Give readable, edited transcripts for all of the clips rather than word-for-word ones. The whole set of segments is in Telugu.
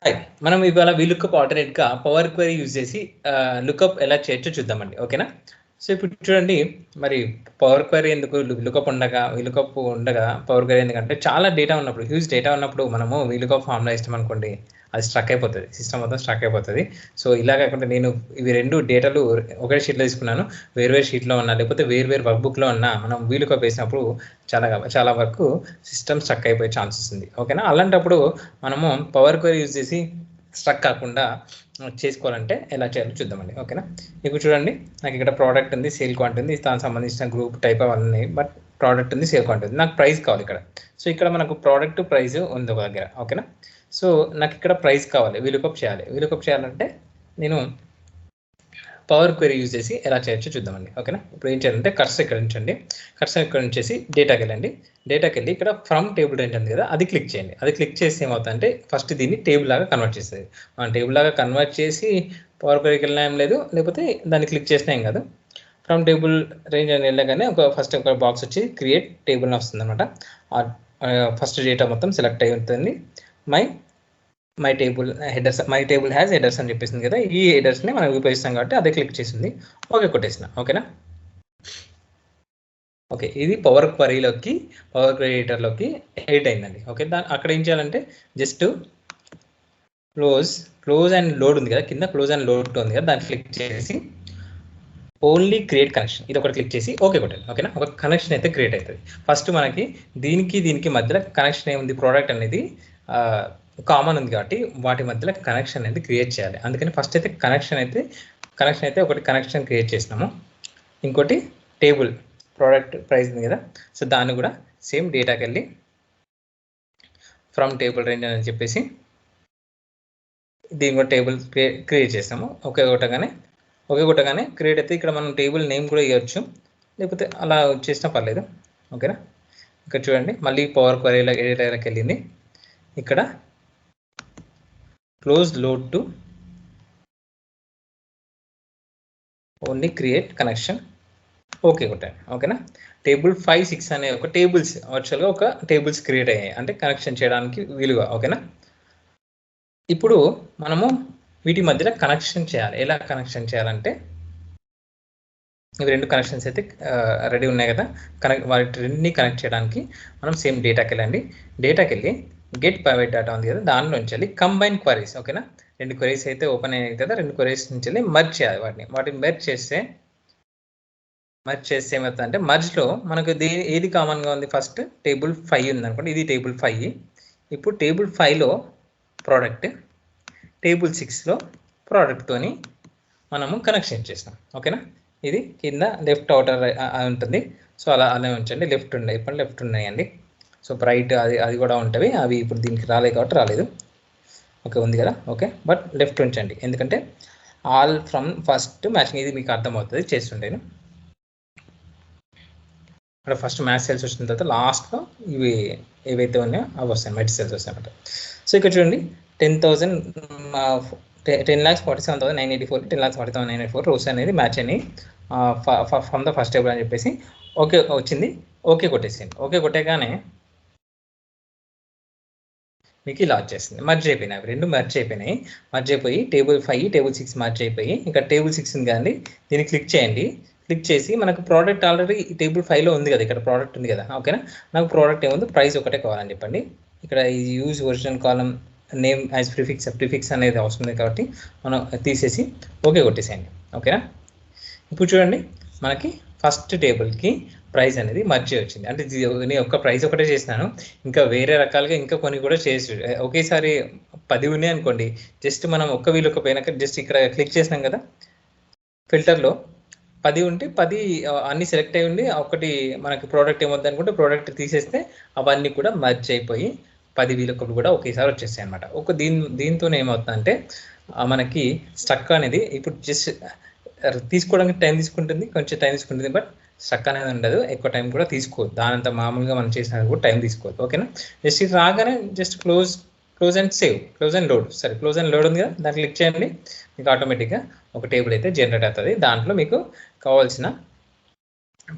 హాయ్. మనం ఇవాళ వీలుకప్ ఆల్టర్‌నేట్‌గా పవర్ క్వెరీ యూజ్ చేసి లుకప్ ఎలా చేయొచ్చో చూద్దామండి. ఓకేనా? సో, ఇప్పుడు చూడండి మరి పవర్ క్వెరీ ఎందుకు లుకప్ ఉండగా పవర్ క్వెరీ ఎందుకంటే చాలా డేటా ఉన్నప్పుడు హ్యూజ్ డేటా ఉన్నప్పుడు మనము వీలుకప్ ఫార్ములా ఇస్తామనుకోండి అది స్ట్రక్ అయిపోతది. సిస్టమ్ మొత్తం స్ట్రక్ అయిపోతది. సో, ఇలా కాకుండా నేను ఇవి 2 డేటాలు ఒకే షీట్‌లో తీసుకున్నాను. వేరు షీట్‌లో ఉన్నా లేకపోతే వేరు వర్క్ బుక్‌లో ఉన్నా మనం వీలుకప్ వేసినప్పుడు చాలా వరకు సిస్టమ్ స్ట్రక్ అయిపోయే ఛాన్సెస్ ఉంది. ఓకేనా? అలాంటప్పుడు మనము పవర్ క్వెరీ యూజ్ చేసి స్ట్రక్ కాకుండా చేసుకోవాలంటే ఎలా చేయాలో చూద్దామండి. ఓకేనా? ఇప్పుడు చూడండి నాకు ఇక్కడ ప్రోడక్ట్ ఉంది, సేల్ క్వాంటిటీ ఉంది, దానికి సంబంధించిన గ్రూప్ టైప్ అవన్నీ బట్ ప్రోడక్ట్ ఉంది, సేల్ క్వాంటిటీ ఉంది. నాకు ప్రైస్ కావాలి ఇక్కడ. సో, ఇక్కడ మనకు ప్రోడక్ట్ ప్రైస్ ఉంది ఒక దగ్గర. ఓకేనా? సో, నాకు ఇక్కడ ప్రైస్ కావాలి. వీలుకప్ చేయాలి. వీలుకప్ చేయాలంటే నేను పవర్ క్వెరీ యూజ్ చేసి ఎలా చేయొచ్చో చూద్దామండి. ఓకేనా? ఇప్పుడు ఏం చేయాలంటే కర్సర్ ఇక్కడ ఉంచండి. కర్సర్ ఇక్కడ ఉంచేసి డేటాకి వెళ్ళండి. డేటాకి వెళ్ళి ఇక్కడ ఫ్రమ్ టేబుల్ రేంజ్ ఉంది కదా, అది క్లిక్ చేయండి. అది క్లిక్ చేసి ఏమవుతుందంటే ఫస్ట్ దీన్ని టేబుల్ లాగా కన్వర్ట్ చేస్తుంది. మనం టేబుల్ లాగా కన్వర్ట్ చేసి పవర్ క్వెరీకి వెళ్ళినా ఏం లేదు, లేకపోతే దాన్ని క్లిక్ చేసినా ఏం కాదు. ఫ్రమ్ టేబుల్ రేంజ్ అని వెళ్ళగానే ఫస్ట్ ఒక బాక్స్ వచ్చి క్రియేట్ టేబుల్ అని వస్తుంది అనమాట. ఫస్ట్ డేటా మొత్తం సెలెక్ట్ అయి ఉంటుంది. My table headers, my table has headers అని చెప్పేసింది కదా, ఈ హెడర్స్ని మనం ఉపయోగిస్తాం కాబట్టి అదే క్లిక్ చేసింది. ఓకే కొట్టేసిన. ఓకేనా? ఓకే, ఇది పవర్ క్వెరీలోకి పవర్ క్రియేటర్లోకి ఎడిట్ అయిందండి. ఓకే, అక్కడ ఏం చేయాలంటే జస్ట్ క్లోజ్ అండ్ లోడ్ ఉంది కదా, కింద క్లోజ్ అండ్ లోడ్ ఉంది కదా, దాన్ని క్లిక్ చేసి ఓన్లీ క్రియేట్ కనెక్షన్ ఇది ఒకటి క్లిక్ చేసి ఓకే కొట్టండి. ఓకేనా? ఒక కనెక్షన్ అయితే క్రియేట్ అవుతుంది. ఫస్ట్ మనకి దీనికి మధ్యలో కనెక్షన్ ఏముంది, ప్రోడక్ట్ అనేది కామన్ ఉంది కాబట్టి వాటి మధ్యలో కనెక్షన్ అనేది క్రియేట్ చేయాలి. అందుకని ఫస్ట్ అయితే కనెక్షన్ అయితే ఒకటి కనెక్షన్ క్రియేట్ చేసినాము. ఇంకోటి టేబుల్ ప్రోడక్ట్ ప్రైస్ ఉంది కదా, సో దాన్ని కూడా సేమ్ డేటాకి వెళ్ళి ఫ్రమ్ టేబుల్ రేంజ్ అని చెప్పేసి దీని కూడా టేబుల్ క్రియేట్ చేస్తాము. ఒకే కొట్టగానే క్రియేట్ అయితే ఇక్కడ మనం టేబుల్ నేమ్ కూడా ఇవ్వచ్చు, లేకపోతే అలా చేసినా పర్లేదు. ఓకేనా? ఇక్కడ చూడండి మళ్ళీ పవర్ క్వెరీలో ఎడిటర్కి వెళ్ళింది. ఇక్కడ close load to only create connection okay కొట్టాను. ఓకేనా? టేబుల్ 5, 6 అనే ఒక టేబుల్స్ వర్చువల్గా ఒక టేబుల్స్ క్రియేట్ అయ్యాయి, అంటే కనెక్షన్ చేయడానికి వీలుగా. ఓకేనా? ఇప్పుడు మనము వీటి మధ్యలో కనెక్షన్ చేయాలి. ఎలా కనెక్షన్ చేయాలంటే ఇవి 2 కనెక్షన్స్ అయితే రెడీ ఉన్నాయి కదా, వాటి రెండుని కనెక్ట్ చేయడానికి మనం సేమ్ డేటాకి వెళ్ళండి. డేటాకి వెళ్ళి గెట్ ప్రైవేట్ డేటా ఉంది కదా, దానిలో నుంచి వెళ్ళి కంబైన్ క్వరీస్. ఓకేనా? 2 క్వరీస్ అయితే ఓపెన్ అయ్యాయి కదా, 2 క్వరీస్ నుంచి వెళ్ళి మర్జ్ చేయాలి. వాటిని మర్జ్ చేస్తే ఏమవుతుందంటే మర్జ్లో మనకు ఏది కామన్గా ఉంది, ఫస్ట్ టేబుల్ 5 ఉంది అనుకోండి, ఇది టేబుల్ 5. ఇప్పుడు టేబుల్ 5లో ప్రోడక్ట్, టేబుల్ 6లో ప్రోడక్ట్తోని మనము కనెక్షన్ చేస్తాం. ఓకేనా? ఇది కింద లెఫ్ట్ అవుటర్ ఉంటుంది. సో అలా ఉంచండి. లెఫ్ట్ ఉన్నాయండి. సో రైట్ అది కూడా ఉంటుంది. అవి ఇప్పుడు దీనికి రాలేదు కాబట్టి రాలేదు. ఓకే, ఉంది కదా. ఓకే, బట్ లెఫ్ట్ ఉంచండి, ఎందుకంటే ఆల్ ఫ్రమ్ ఫస్ట్ మ్యాచింగ్ ఇది మీకు అర్థమవుతుంది చేస్తుంటేను. ఇక్కడ ఫస్ట్ మ్యాచ్ సెల్స్ వచ్చిన తర్వాత లాస్ట్లో ఇవి ఏవైతే ఉన్నాయో అవి వస్తాయి, మెడ్ సెల్స్ వస్తాయి అన్నమాట. సో ఇక్కడ చూడండి 10,47,984 10,47,984 రోస్ అనేది మ్యాచ్ అని ఫ్రమ్ ద ఫస్ట్ టేబుల్ అని చెప్పేసి ఓకే వచ్చింది. ఓకే కొట్టేసింది. ఓకే కొట్టేగానే మీకు ఇలా వచ్చేసింది. మర్జ్ అయిపోయినాయి, అవి 2 మర్జ్ అయిపోయినాయి. మర్జ్ అయిపోయి టేబుల్ 5 టేబుల్ 6 మర్జ్ అయిపోయి ఇంకా టేబుల్ 6 ఉంది కదండి, దీన్ని క్లిక్ చేయండి. క్లిక్ చేసి మనకు ప్రోడక్ట్ ఆల్రెడీ టేబుల్ 5లో ఉంది కదా, ఇక్కడ ప్రోడక్ట్ ఉంది కదా. ఓకేనా? నాకు ప్రోడక్ట్ ఏముంది, ప్రైస్ ఒకటే కావాలని చెప్పండి. ఇక్కడ ఈ యూజ్ ఒరిజినల్ కాలం నేమ్ యాజ్ ప్రిఫిక్స్ అనేది అవసరం ఉంది కాబట్టి మనం తీసేసి ఓకే కొట్టేసేయండి. ఓకేనా? ఇప్పుడు చూడండి మనకి ఫస్ట్ టేబుల్కి ప్రైస్ అనేది మర్చి వచ్చింది. అంటే నేను ఒక్క ప్రైస్ ఒకటే చేసినాను, ఇంకా వేరే రకాలుగా ఇంకా కొన్ని కూడా చేసి ఒకేసారి 10 ఉన్నాయి అనుకోండి, జస్ట్ మనం ఒక్క వీలుకప్ పోయినాక జస్ట్ ఇక్కడ క్లిక్ చేసినాం కదా, ఫిల్టర్లో 10 ఉంటే 10 అన్ని సెలెక్ట్ అయ్యి ఉండి ఒకటి మనకి ప్రోడక్ట్ ఏమవుతుంది అనుకుంటే ప్రోడక్ట్ తీసేస్తే అవన్నీ కూడా మర్జ్ అయిపోయి 10 వీలుకప్లు కూడా ఒకేసారి వచ్చేస్తాయి అనమాట. దీంతో ఏమవుతుందంటే మనకి స్ట్రక్ అనేది ఇప్పుడు జస్ట్ తీసుకోవడానికి కొంచెం టైం తీసుకుంటుంది, బట్ స్ట్రక్ అనేది ఉండదు, ఎక్కువ టైం కూడా తీసుకోవద్దు. దానంతా మామూలుగా మనం చేసినా కూడా టైం తీసుకోవద్దు. ఓకేనా? జస్ట్ ఇది రాగానే just close and save, close and load ఉంది కదా, దాన్ని క్లిక్ చేయండి. మీకు ఆటోమేటిక్గా ఒక టేబుల్ అయితే జనరేట్ అవుతుంది. దాంట్లో మీకు కావాల్సిన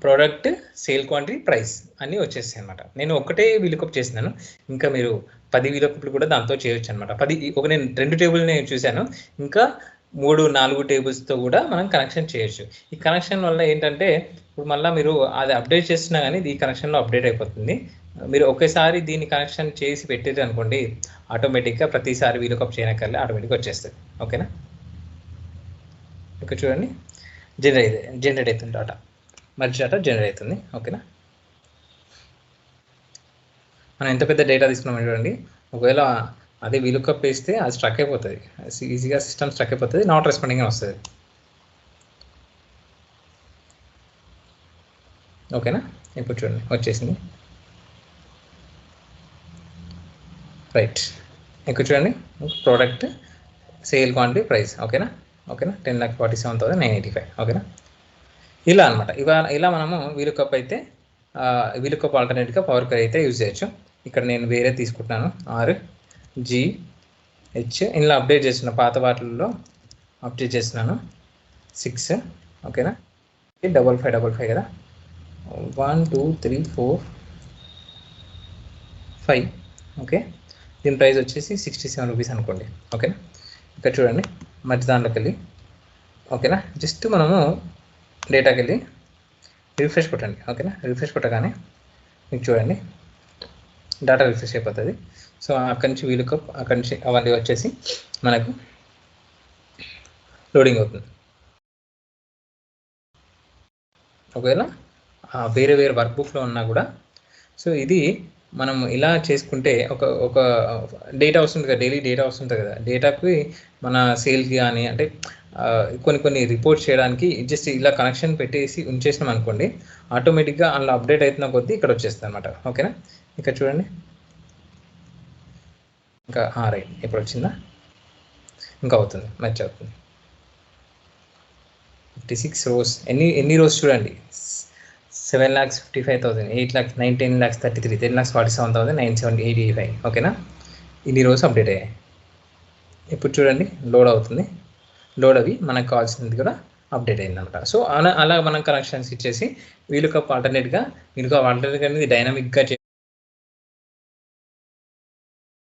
ప్రోడక్ట్, సేల్ క్వాంటిటీ, ప్రైస్ అన్నీ వచ్చేస్తాయి అనమాట. నేను ఒకటే వీలుకప్ చేసినాను, ఇంకా మీరు 10 వీలకప్లు కూడా దాంతో చేయొచ్చు అనమాట. నేను 2 టేబుల్ నేను చూశాను. ఇంకా 3, 4 టేబుల్స్తో కూడా మనం కనెక్షన్ చేయొచ్చు. ఈ కనెక్షన్ వల్ల ఏంటంటే ఇప్పుడు మళ్ళీ మీరు అది అప్డేట్ చేస్తున్నా కానీ ఈ కనెక్షన్లో అప్డేట్ అయిపోతుంది. మీరు ఒకేసారి దీన్ని కనెక్షన్ చేసి పెట్టారు అనుకోండి, ఆటోమేటిక్గా ప్రతిసారి వీలకప్ చేయనక్కర్లే, ఆటోమేటిక్గా వచ్చేస్తుంది. ఓకేనా? ఇక్కడ చూడండి, జనరేట్ అవుతుంది డేటా, మర్జ్ డేటా జనరేట్ అవుతుంది. ఓకేనా? మనం ఎంత పెద్ద డేటా తీసుకున్నామని చూడండి, ఒకవేళ అదే వీలకప్ వేస్తే అది స్ట్రక్ అయిపోతుంది, ఈజీగా సిస్టమ్ స్ట్రక్ అయిపోతుంది, నాట్ రెస్పాండింగ్ అని వస్తుంది. ఓకేనా? ఇప్పుడు చూడండి వచ్చేసింది. రైట్, ఇక్కడ చూడండి ప్రోడక్ట్, సేల్ క్వాంటిటీ, ప్రైస్. ఓకేనా? 10,47,985. ఓకేనా? ఇలా అనమాట. ఇలా మనము వీలకప్ అయితే వీలకప్ ఆల్టర్నేట్గా పవర్ క్వెరీ అయితే యూజ్ చేయొచ్చు. ఇక్కడ నేను వేరే తీసుకుంటున్నాను, RGH ఇలా అప్డేట్ చేస్తున్నాను, పాత వాటిల్లో అప్డేట్ చేస్తున్నాను 6. ఓకేనా? 5555 కదా, 1 2 3 4 5. ఓకే, దీని ప్రైస్ వచ్చేసి 67 రూపీస్ అనుకోండి. ఓకేనా? ఇక్కడ చూడండి మధ్య దాంట్లోకి వెళ్ళి, ఓకేనా, జస్ట్ మనము డేటాకి వెళ్ళి రిఫ్రెష్ కొట్టండి. ఓకేనా? రిఫ్రెష్ కొట్టగానే మీకు చూడండి డేటా రిఫ్రెష్ అయిపోతుంది. సో అక్కడి నుంచి వీలకప్, అక్కడి నుంచి అవన్నీ వచ్చేసి మనకు లోడింగ్ అవుతుంది. ఒకవేళ వేరే వర్క్ బుక్లో ఉన్నా కూడా, సో ఇది మనం ఇలా చేసుకుంటే ఒక డేటా వస్తుంది కదా, డైలీ డేటా వస్తుంది కదా, డేటాకి మన సేల్కి కానీ అంటే కొన్ని రిపోర్ట్స్ చేయడానికి జస్ట్ ఇలా కనెక్షన్ పెట్టేసి ఉంచేసినాం అనుకోండి, ఆటోమేటిక్గా అందులో అప్డేట్ అవుతున్న కొద్దీ ఇక్కడ వచ్చేస్తుంది అనమాట. ఓకేనా? ఇక్కడ చూడండి ఇంకా రైట్, ఇప్పుడు వచ్చిందా, ఇంకా అవుతుంది, మ్యాచ్ అవుతుంది. 56 rows, ఎన్ని రోస్ చూడండి, 7,55,000, 8,09,000, 10,33,000, 10,47,985. ఓకేనా? ఇన్ని రోజు అప్డేట్ అయ్యాయి. ఇప్పుడు చూడండి లోడ్ అవుతుంది, లోడ్ అవి మనకు కావాల్సింది కూడా అప్డేట్ అయిందనమాట. సో అలా మనం కనెక్షన్స్ ఇచ్చేసి వీలకప్ ఆల్టర్నేట్గా అనేది డైనమిక్గా